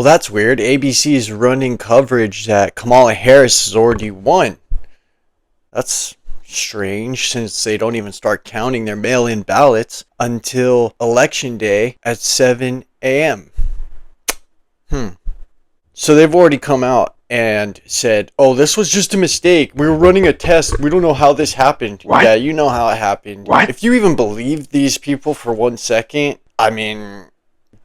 Well, that's weird. ABC is running coverage that Kamala Harris has already won. That's strange since they don't even start counting their mail-in ballots until Election Day at 7 a.m. So they've already come out and said, oh, this was just a mistake. We were running a test. We don't know how this happened. What? Yeah, you know how it happened. What? If you even believe these people for 1 second, I mean,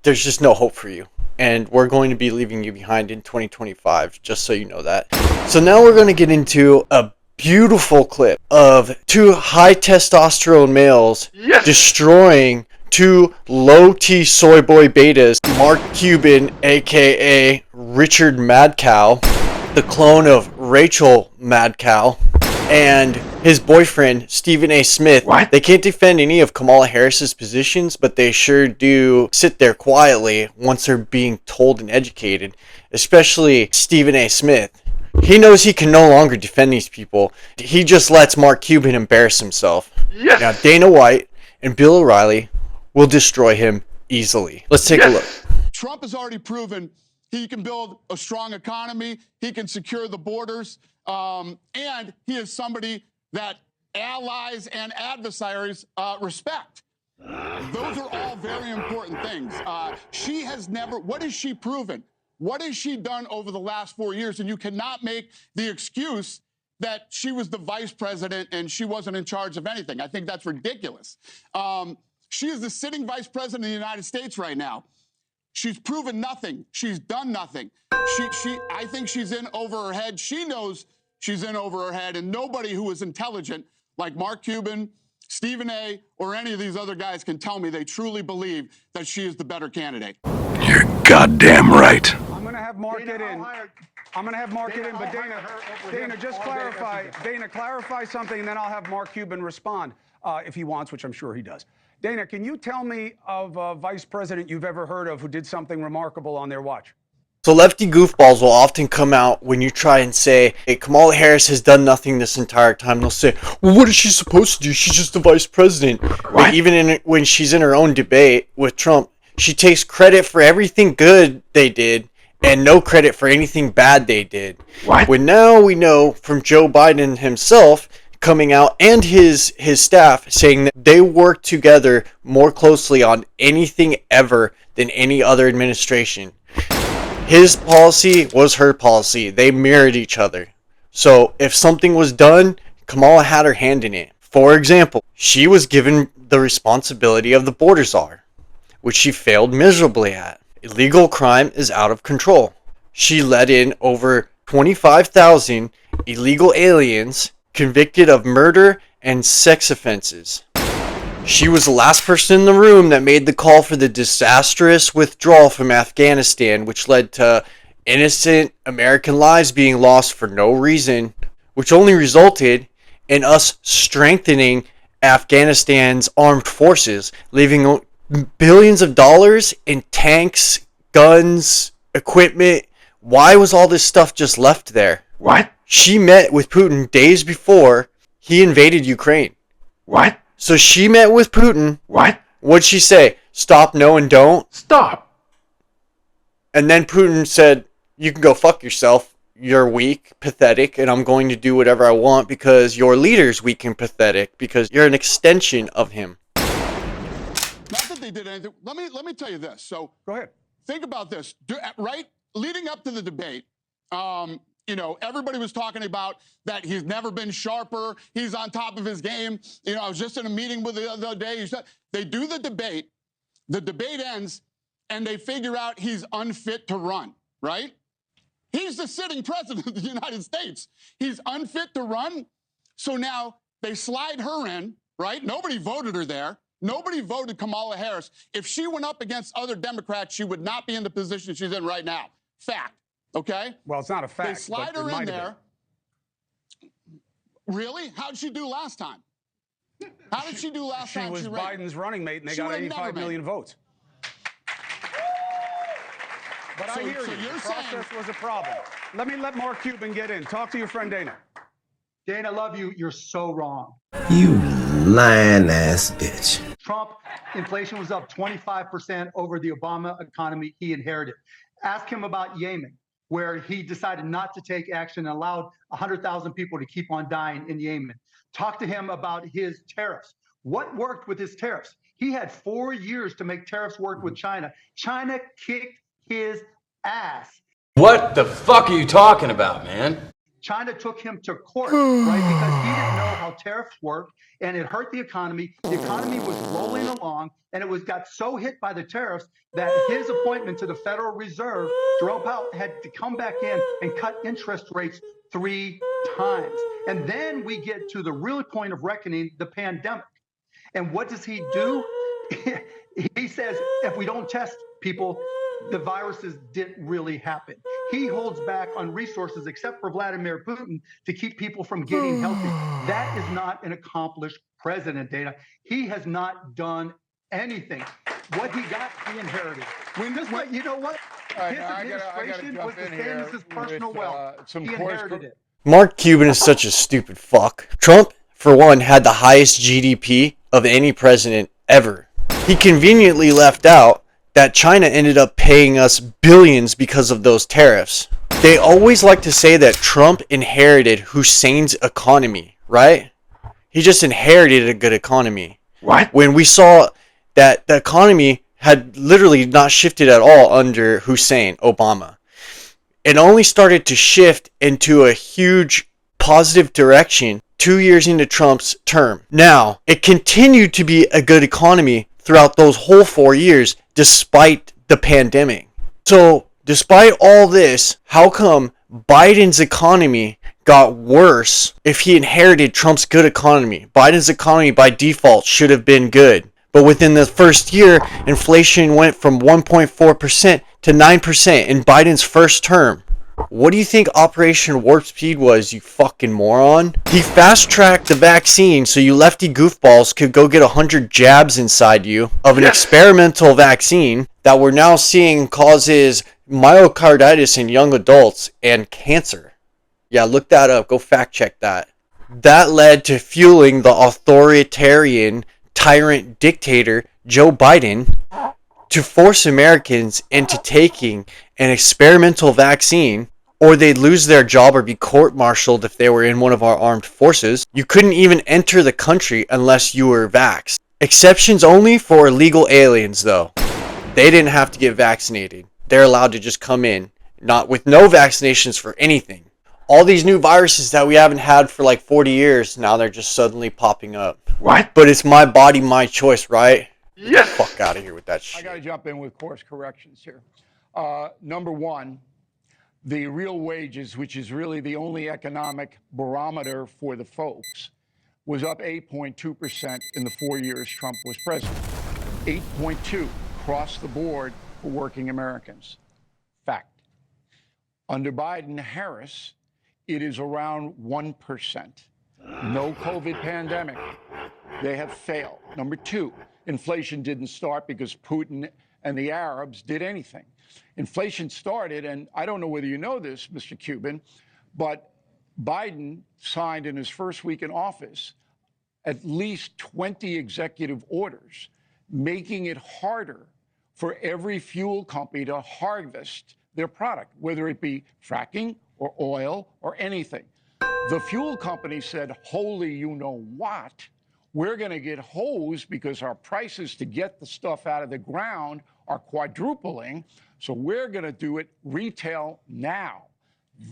there's just no hope for you. And we're going to be leaving you behind in 2025, just so you know that. So now we're going to get into a beautiful clip of two high testosterone males destroying two low T soy boy betas, Mark Cuban, aka Richard Mad Cow, the clone of Rachel Mad Cow, and his boyfriend, Stephen A. Smith. What? They can't defend any of Kamala Harris's positions, but they sure do sit there quietly once they're being told and educated, especially Stephen A. Smith. He knows he can no longer defend these people. He just lets Mark Cuban embarrass himself. Yes. Now, Dana White and Bill O'Reilly will destroy him easily. Let's take a look. Trump has already proven he can build a strong economy, he can secure the borders, and he is somebody that allies and adversaries respect. Those are all very important things. She has never, what has she proven? What has she done over the last 4 years? And you cannot make the excuse that she was the vice president and she wasn't in charge of anything. I think that's ridiculous. She is the sitting vice president of the United States right now. She's proven nothing. She's done nothing. I think she's in over her head. She knows she's in over her head, and nobody who is intelligent like Mark Cuban, Stephen A., or any of these other guys can tell me they truly believe that she is the better candidate. You're goddamn right. I'm going to have Mark get in. I'm going to have Mark get in, but Dana, just clarify. Dana, clarify something, and then I'll have Mark Cuban respond if he wants, which I'm sure he does. Dana, can you tell me of a vice president you've ever heard of who did something remarkable on their watch? So lefty goofballs will often come out when you try and say, hey, Kamala Harris has done nothing this entire time. They'll say, well, what is she supposed to do? She's just the vice president. But even when she's in her own debate with Trump, she takes credit for everything good they did and no credit for anything bad they did. What? When now we know from Joe Biden himself coming out and his staff saying that they work together more closely on anything ever than any other administration. His policy was her policy. They mirrored each other. So if something was done, Kamala had her hand in it. For example, she was given the responsibility of the border czar, which she failed miserably at. Illegal crime is out of control. She let in over 25,000 illegal aliens convicted of murder and sex offenses. She was the last person in the room that made the call for the disastrous withdrawal from Afghanistan, which led to innocent American lives being lost for no reason, which only resulted in us strengthening Afghanistan's armed forces, leaving billions of dollars in tanks, guns, equipment. Why was all this stuff just left there? What? She met with Putin days before he invaded Ukraine. What? So she met with Putin. What? What'd she say? Stop, no, and don't? Stop. And then Putin said, you can go fuck yourself. You're weak, pathetic, and I'm going to do whatever I want because your leader's weak and pathetic because you're an extension of him. Not that they did anything. Let me tell you this. So Go ahead. think about this. Right? Leading up to the debate, everybody was talking about that he's never been sharper. He's on top of his game. I was just in a meeting with the other day. They do the debate ends, and they figure out he's unfit to run, right? He's the sitting president of the United States. He's unfit to run. So now they slide her in, right? Nobody voted her there. Nobody voted Kamala Harris. If she went up against other Democrats, she would not be in the position she's in right now. Fact. Okay? Well, it's not a fact. They slide but her in there. Really? How did she do last time? How did she do last time? She was Biden's running mate, and they got 85 million votes. But I hear you. The process was a problem. Let Mark Cuban get in. Talk to your friend Dana. Dana, I love you. You're so wrong. You lying ass bitch. Trump, inflation was up 25% over the Obama economy he inherited. Ask him about Yemen, where he decided not to take action and allowed 100,000 people to keep on dying in Yemen. Talk to him about his tariffs. What worked with his tariffs? He had 4 years to make tariffs work with China. China kicked his ass. What the fuck are you talking about, man? China took him to court, right? Because he didn't know how tariffs worked, and it hurt the economy. The economy was rolling along, and it got so hit by the tariffs that his appointment to the Federal Reserve, Jerome Powell had to come back in and cut interest rates 3 times. And then we get to the real point of reckoning, the pandemic. And what does he do? He says, if we don't test people, the viruses didn't really happen. He holds back on resources, except for Vladimir Putin, to keep people from getting healthy. That is not an accomplished president, Dana. He has not done anything. What he got, he inherited. You know what? His administration was the same as his personal wealth. He inherited it. Mark Cuban is such a stupid fuck. Trump, for one, had the highest GDP of any president ever. He conveniently left out that China ended up paying us billions because of those tariffs. They always like to say that Trump inherited Hussein's economy, right? He just inherited a good economy. What? When we saw that the economy had literally not shifted at all under Hussein, Obama. It only started to shift into a huge positive direction 2 years into Trump's term. Now, it continued to be a good economy throughout those whole 4 years, despite the pandemic. So, despite all this, how come Biden's economy got worse if he inherited Trump's good economy? Biden's economy by default should have been good. But within the first year, inflation went from 1.4% to 9% in Biden's first term. What do you think Operation Warp Speed was, you fucking moron? He fast-tracked the vaccine so you lefty goofballs could go get 100 jabs inside you of an experimental vaccine that we're now seeing causes myocarditis in young adults and cancer. Yeah, look that up. Go fact-check that. That led to fueling the authoritarian tyrant dictator Joe Biden to force Americans into taking an experimental vaccine, or they'd lose their job or be court-martialed if they were in one of our armed forces. You couldn't even enter the country unless you were vaxxed. Exceptions only for illegal aliens, though. They didn't have to get vaccinated. They're allowed to just come in, not with no vaccinations for anything. All these new viruses that we haven't had for like 40 years, now they're just suddenly popping up. What? But it's my body, my choice, right? Yes. Fuck out of here with that shit. I got to jump in with course corrections here. Number one, the real wages, which is really the only economic barometer for the folks, was up 8.2% in the 4 years Trump was president. 8.2 across the board for working Americans. Fact. Under Biden-Harris, it is around 1%. No COVID pandemic. They have failed. Number two, inflation didn't start because Putin and the Arabs did anything. Inflation started, and I don't know whether you know this, Mr. Cuban, but Biden signed in his first week in office at least 20 executive orders, making it harder for every fuel company to harvest their product, whether it be fracking or oil or anything. The fuel company said, holy you know what, we're going to get hosed because our prices to get the stuff out of the ground are quadrupling, so we're going to do it retail now.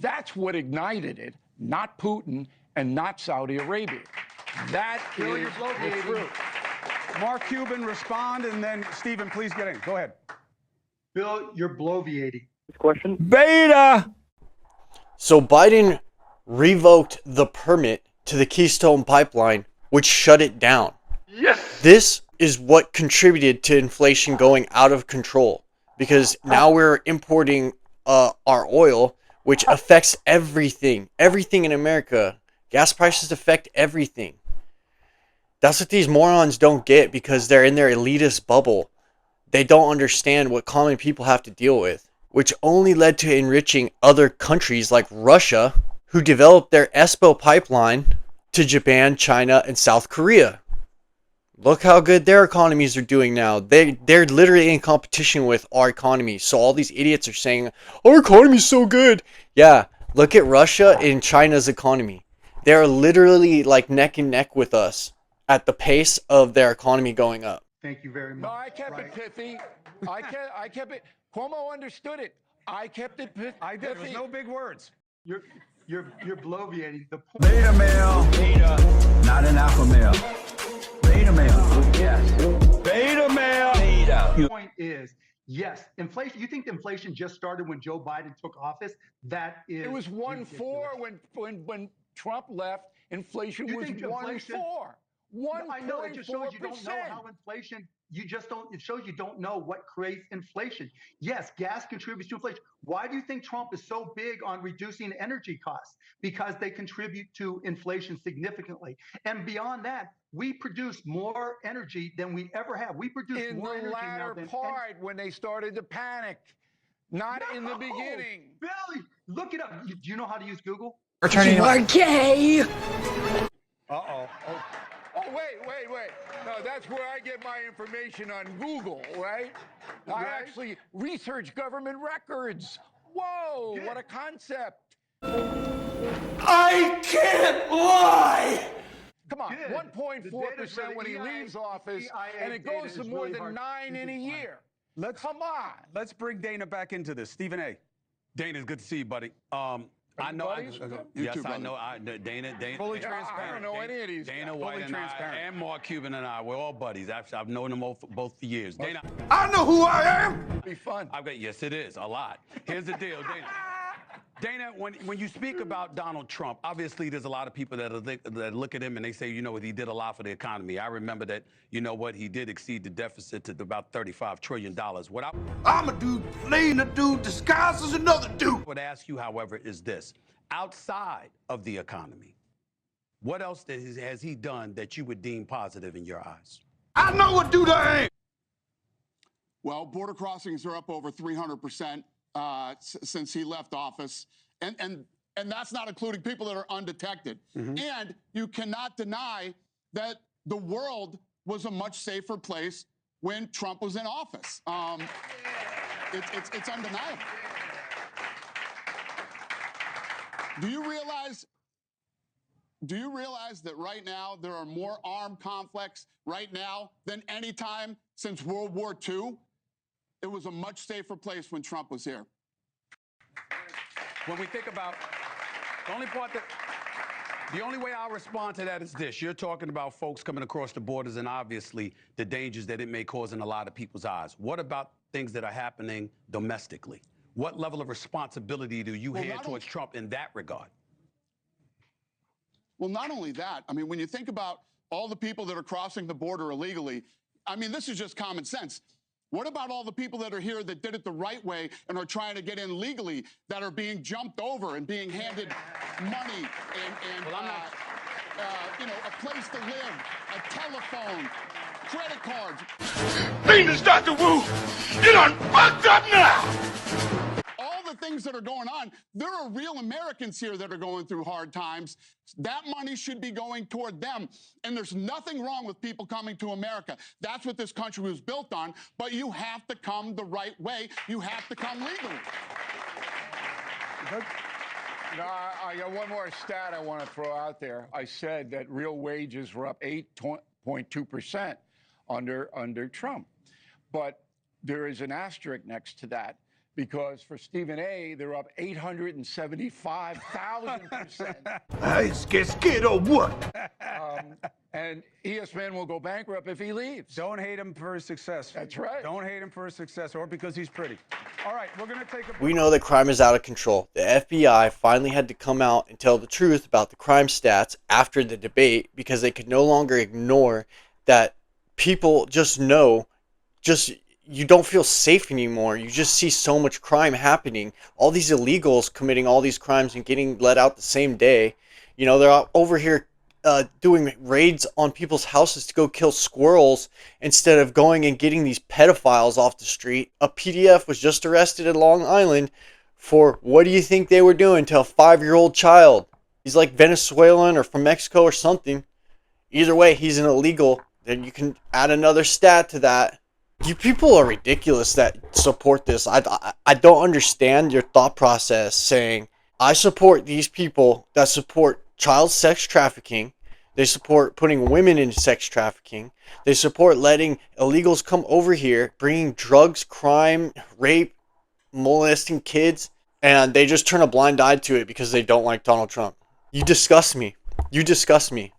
That's what ignited it, not Putin and not Saudi Arabia. That is the truth. Mark Cuban, respond, and then Stephen, please get in. Go ahead. Bill, you're bloviating. Question. Beta! So Biden revoked the permit to the Keystone Pipeline, which shut it down. Yes. This is what contributed to inflation going out of control, because now we're importing our oil, which affects everything in America. Gas prices affect everything. That's what these morons don't get, because they're in their elitist bubble. They don't understand what common people have to deal with, which only led to enriching other countries like Russia, who developed their ESPO pipeline to Japan, China, and South Korea. Look how good their economies are doing now. They're literally in competition with our economy. So all these idiots are saying our economy's so good. Yeah, look at Russia and China's economy. They're literally like neck and neck with us at the pace of their economy going up. Thank you very much. No, I kept it pithy. I kept it. Cuomo understood it. I kept it pithy. I did. There was no big words. You're bloviating the point. Beta male. Beta. Not an alpha male. Beta male. Yes. Beta male. Beta. The point is, yes, inflation. You think inflation just started when Joe Biden took office? That is. It was 1.4 when Trump left. Inflation was 1.4. I know. It just shows you don't know how inflation. You just don't. It shows you don't know what creates inflation. Yes, gas contributes to inflation. Why do you think Trump is so big on reducing energy costs? Because they contribute to inflation significantly. And beyond that, we produce more energy than we ever have. We produce in more the energy now latter than part when they started to panic, not in the beginning. Billy, look it up. Do you know how to use Google? You are gay. Uh-oh. Oh, wait. No, that's where I get my information on Google, right? I actually research government records. Whoa, what a concept. I can't lie! Come on, Good. 1.4% when he leaves office, and it goes to more than 9 in a year. Come on. Let's bring Dana back into this. Stephen A. Dana, it's good to see you, buddy. I know. Yes, I know. Dana. Fully transparent. I don't know any of these Dana guys. White and I, and Mark Cuban and I, we're all buddies. I've known them both for years. Dana, I know who I am! Be fun. yes, it is a lot. Here's the deal, Dana. Dana, when you speak about Donald Trump, obviously there's a lot of people that look at him and they say, you know what, he did a lot for the economy. I remember that, you know what, he did exceed the deficit to about $35 trillion. I'm a dude playing a dude disguised as another dude. I would ask you, however, is this. Outside of the economy, what else has he done that you would deem positive in your eyes? I know what dude I am! Well, border crossings are up over 300% since he left office. And that's not including people that are undetected. And you cannot deny that the world was a much safer place when Trump was in office. It's undeniable. Do you realize that right now there are more armed conflicts right now than any time since World War II? It was a much safer place when Trump was here. When we think about the only way I'll respond to that is this. You're talking about folks coming across the borders and obviously the dangers that it may cause in a lot of people's eyes. What about things that are happening domestically? What level of responsibility do you hand towards Trump in that regard? Well, not only that, I mean, when you think about all the people that are crossing the border illegally, I mean, this is just common sense. What about all the people that are here that did it the right way and are trying to get in legally that are being jumped over and being handed money and you know, a place to live, a telephone, credit cards? Venus, Dr. Wu, you done fucked up now! All the things that are going on, there are real Americans here that are going through hard times. That money should be going toward them. And there's nothing wrong with people coming to America. That's what this country was built on. But you have to come the right way. You have to come legally. No, I got one more stat I want to throw out there. I said that real wages were up 8.2% under Trump. But there is an asterisk next to that. Because for Stephen A., they're up 875,000%. I get scared or what? And ESPN will go bankrupt if he leaves. Don't hate him for his success. That's right. Don't hate him for his success or because he's pretty. All right, we're going to take a... We know that crime is out of control. The FBI finally had to come out and tell the truth about the crime stats after the debate because they could no longer ignore that people just know, you don't feel safe anymore. You just see so much crime happening. All these illegals committing all these crimes and getting let out the same day. You know, they're out over here doing raids on people's houses to go kill squirrels instead of going and getting these pedophiles off the street. A PDF was just arrested in Long Island for, what do you think they were doing to a 5-year-old child? He's like Venezuelan or from Mexico or something. Either way, he's an illegal Then you can add another stat to that. You people are ridiculous that support this. I don't understand your thought process saying, I support these people that support child sex trafficking. They support putting women into sex trafficking. They support letting illegals come over here, bringing drugs, crime, rape, molesting kids, and they just turn a blind eye to it because they don't like Donald Trump. You disgust me. You disgust me.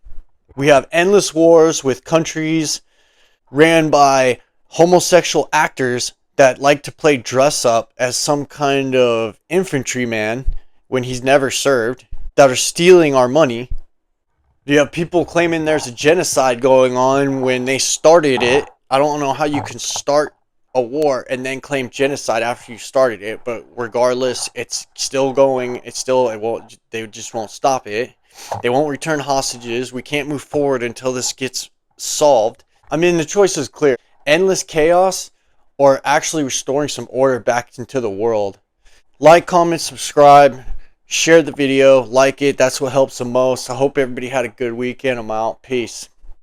We have endless wars with countries ran by homosexual actors that like to play dress up as some kind of infantryman when he's never served, that are stealing our money. You have people claiming there's a genocide going on when they started it. I don't know how you can start a war and then claim genocide after you started it, but regardless, it's still going. They just won't stop it. They won't return hostages. We can't move forward until this gets solved. I mean, the choice is clear. Endless chaos or actually restoring some order back into the world. Like, comment, subscribe, share the video, like it. That's what helps the most. I hope everybody had a good weekend. I'm out. Peace.